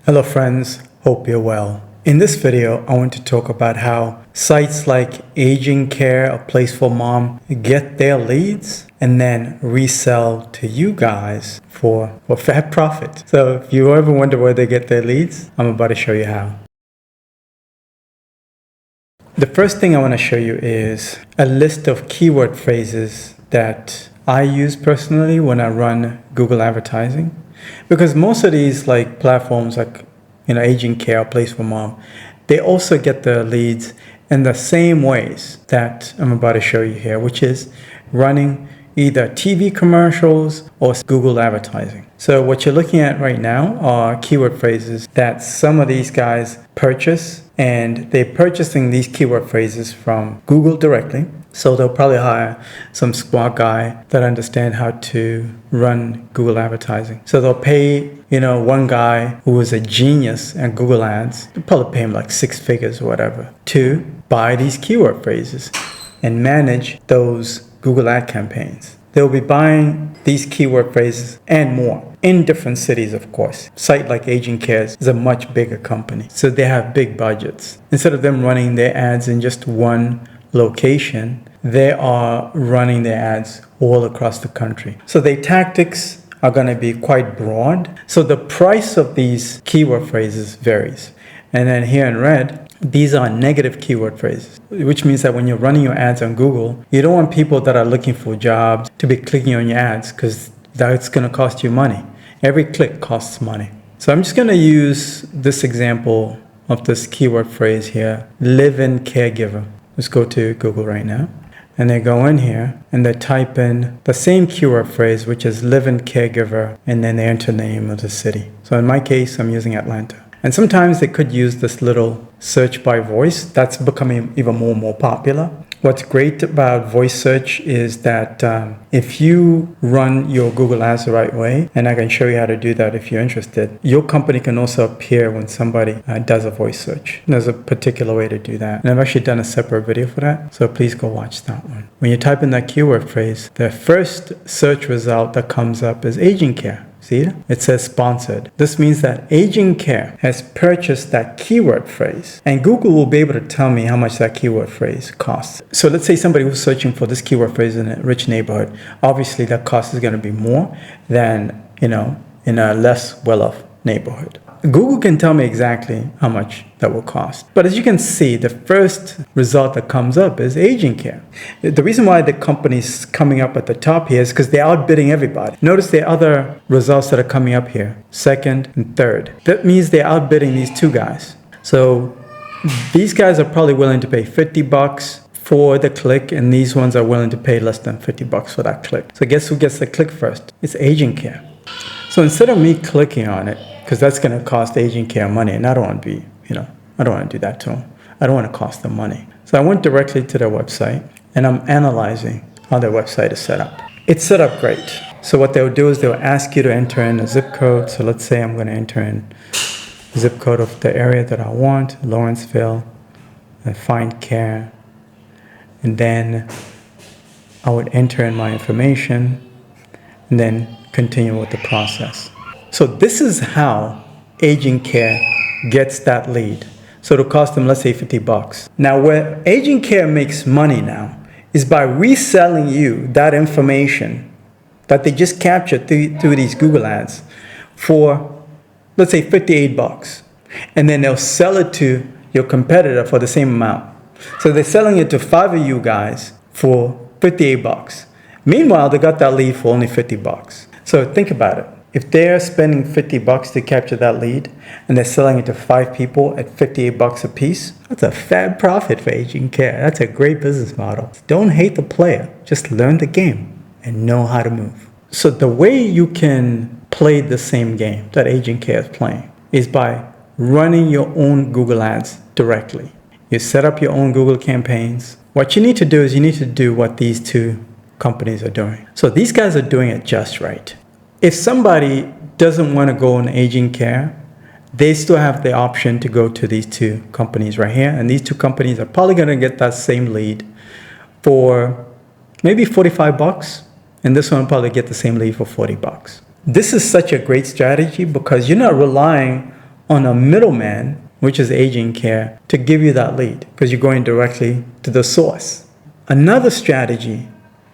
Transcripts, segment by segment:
Hello friends, hope you're well. In this video, I want to talk about how sites like Aging Care, A Place for Mom, get their leads and then resell to you guys for fat profit. So if you ever wonder where they get their leads, I'm about to show you how. The first thing I want to show you is a list of keyword phrases that I use personally when I run Google advertising. Because most of these platforms like Aging Care, A Place for Mom, they also get their leads in the same ways that I'm about to show you here, which is running either TV commercials or Google advertising. So what you're looking at right now are keyword phrases that some of these guys purchase, and they're purchasing these keyword phrases from Google directly. So they'll probably hire some smart guy that understand how to run Google advertising. So they'll pay, one guy who is a genius at Google Ads, they'll probably pay him like 6 figures or whatever, to buy these keyword phrases and manage those Google ad campaigns. They'll be buying these keyword phrases and more in different cities, of course. A site like Aging Care is a much bigger company, so they have big budgets. Instead of them running their ads in just one location, they are running their ads all across the country. So their tactics are going to be quite broad. So the price of these keyword phrases varies. And then here in red, these are negative keyword phrases, which means that when you're running your ads on Google, you don't want people that are looking for jobs to be clicking on your ads, because that's going to cost you money. Every click costs money. So I'm just going to use this example of this keyword phrase here, live-in caregiver. Let's go to Google right now. And they go in here and they type in the same keyword phrase, which is live-in caregiver, and then they enter the name of the city. So in my case, I'm using Atlanta. And sometimes they could use this little search by voice. That's becoming even more popular. What's great about voice search is that if you run your Google ads the right way, and I can show you how to do that if you're interested, your company can also appear when somebody does a voice search. There's a particular way to do that. And I've actually done a separate video for that, so please go watch that one. When you type in that keyword phrase, the first search result that comes up is Aging Care. See it? It says sponsored. This means that Aging Care has purchased that keyword phrase, and Google will be able to tell me how much that keyword phrase costs. So let's say somebody was searching for this keyword phrase in a rich neighborhood. Obviously that cost is going to be more than, in a less well-off neighborhood. Google can tell me exactly how much that will cost. But as you can see, the first result that comes up is Aging Care. The reason why the company's coming up at the top here is because they're outbidding everybody. Notice the other results that are coming up here, second and third. That means they're outbidding these two guys. So these guys are probably willing to pay $50 for the click, and these ones are willing to pay less than $50 for that click. So guess who gets the click first? It's Aging Care. So instead of me clicking on it, because that's going to cost Aging Care money, and I don't want to be, I don't want to do that to them. I don't want to cost them money. So I went directly to their website, and I'm analyzing how their website is set up. It's set up great. So what they'll do is they'll ask you to enter in a zip code. So let's say I'm going to enter in the zip code of the area that I want, Lawrenceville, and find care. And then I would enter in my information and then continue with the process. So this is how Aging Care gets that lead. So it'll cost them, let's say, $50. Now, where Aging Care makes money now is by reselling you that information that they just captured through these Google ads for, let's say, $58. And then they'll sell it to your competitor for the same amount. So they're selling it to 5 of you guys for $58. Meanwhile, they got that lead for only $50. So think about it. If they're spending $50 to capture that lead and they're selling it to 5 people at $58 a piece, that's a fat profit for Aging Care. That's a great business model. Don't hate the player, just learn the game and know how to move. So the way you can play the same game that Aging Care is playing is by running your own Google ads directly. You set up your own Google campaigns. What you need to do is you need to do what these two companies are doing. So these guys are doing it just right. If somebody doesn't want to go on Aging Care, they still have the option to go to these two companies right here. And these two companies are probably going to get that same lead for maybe $45. And this one will probably get the same lead for $40. This is such a great strategy because you're not relying on a middleman, which is agent care, to give you that lead because you're going directly to the source. Another strategy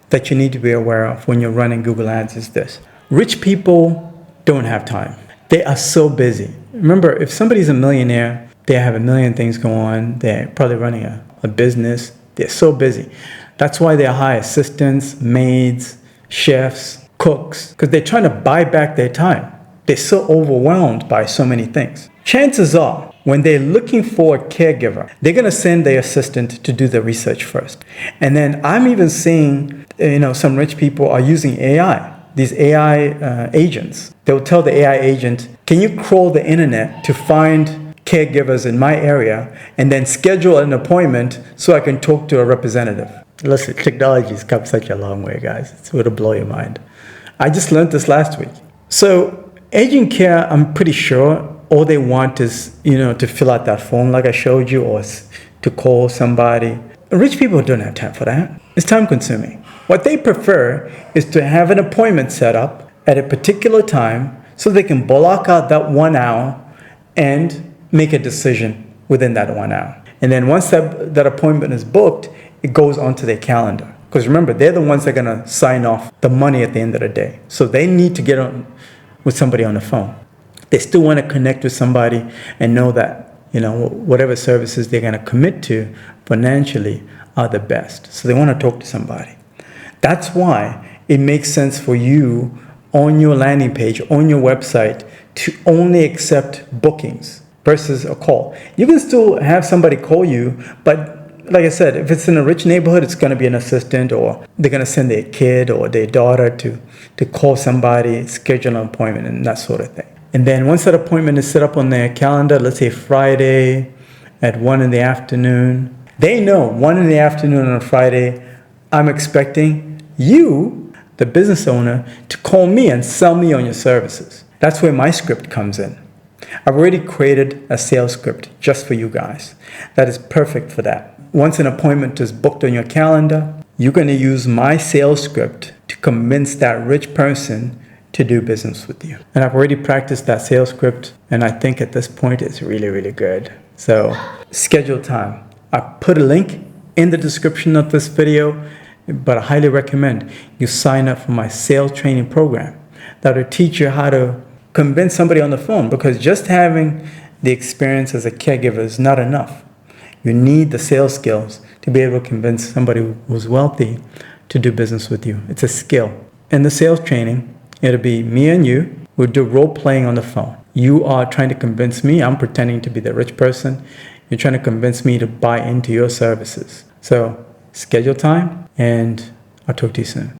that you need to be aware of when you're running Google Ads is this. Rich people don't have time. They are so busy. Remember, if somebody's a millionaire, they have a million things going on. They're probably running a business. They're so busy. That's why they hire assistants, maids, chefs, cooks, because they're trying to buy back their time. They're so overwhelmed by so many things. Chances are, when they're looking for a caregiver, they're going to send their assistant to do the research first. And then I'm even seeing, some rich people are using AI. These AI agents. They'll tell the AI agent, can you crawl the internet to find caregivers in my area and then schedule an appointment so I can talk to a representative? Listen, technology has come such a long way, guys. It's going to blow your mind. I just learned this last week. So agent care, I'm pretty sure all they want is, to fill out that form like I showed you, or to call somebody. Rich people don't have time for that. It's time consuming. What they prefer is to have an appointment set up at a particular time so they can block out that 1 hour and make a decision within that 1 hour. And then once that appointment is booked, it goes onto their calendar. Because remember, they're the ones that are going to sign off the money at the end of the day. So they need to get on with somebody on the phone. They still want to connect with somebody and know that, whatever services they're going to commit to financially are the best. So they want to talk to somebody. That's why it makes sense for you on your landing page, on your website, to only accept bookings versus a call. You can still have somebody call you, but like I said, if it's in a rich neighborhood, it's going to be an assistant, or they're going to send their kid or their daughter to call somebody, schedule an appointment, and that sort of thing. And then once that appointment is set up on their calendar, let's say Friday at 1 in the afternoon, they know 1 in the afternoon on a Friday, I'm expecting you, the business owner, to call me and sell me on your services. That's where my script comes in. I've already created a sales script just for you guys. That is perfect for that. Once an appointment is booked on your calendar, you're going to use my sales script to convince that rich person to do business with you. And I've already practiced that sales script, and I think at this point it's really, really good. So schedule time. I put a link in the description of this video, but I highly recommend you sign up for my sales training program that will teach you how to convince somebody on the phone, because just having the experience as a caregiver is not enough. You need the sales skills to be able to convince somebody who's wealthy to do business with you. It's a skill. In the sales training, it'll be me and you. We'll do role playing on the phone. You are trying to convince me. I'm pretending to be the rich person. You're trying to convince me to buy into your services. So schedule time, and I'll talk to you soon.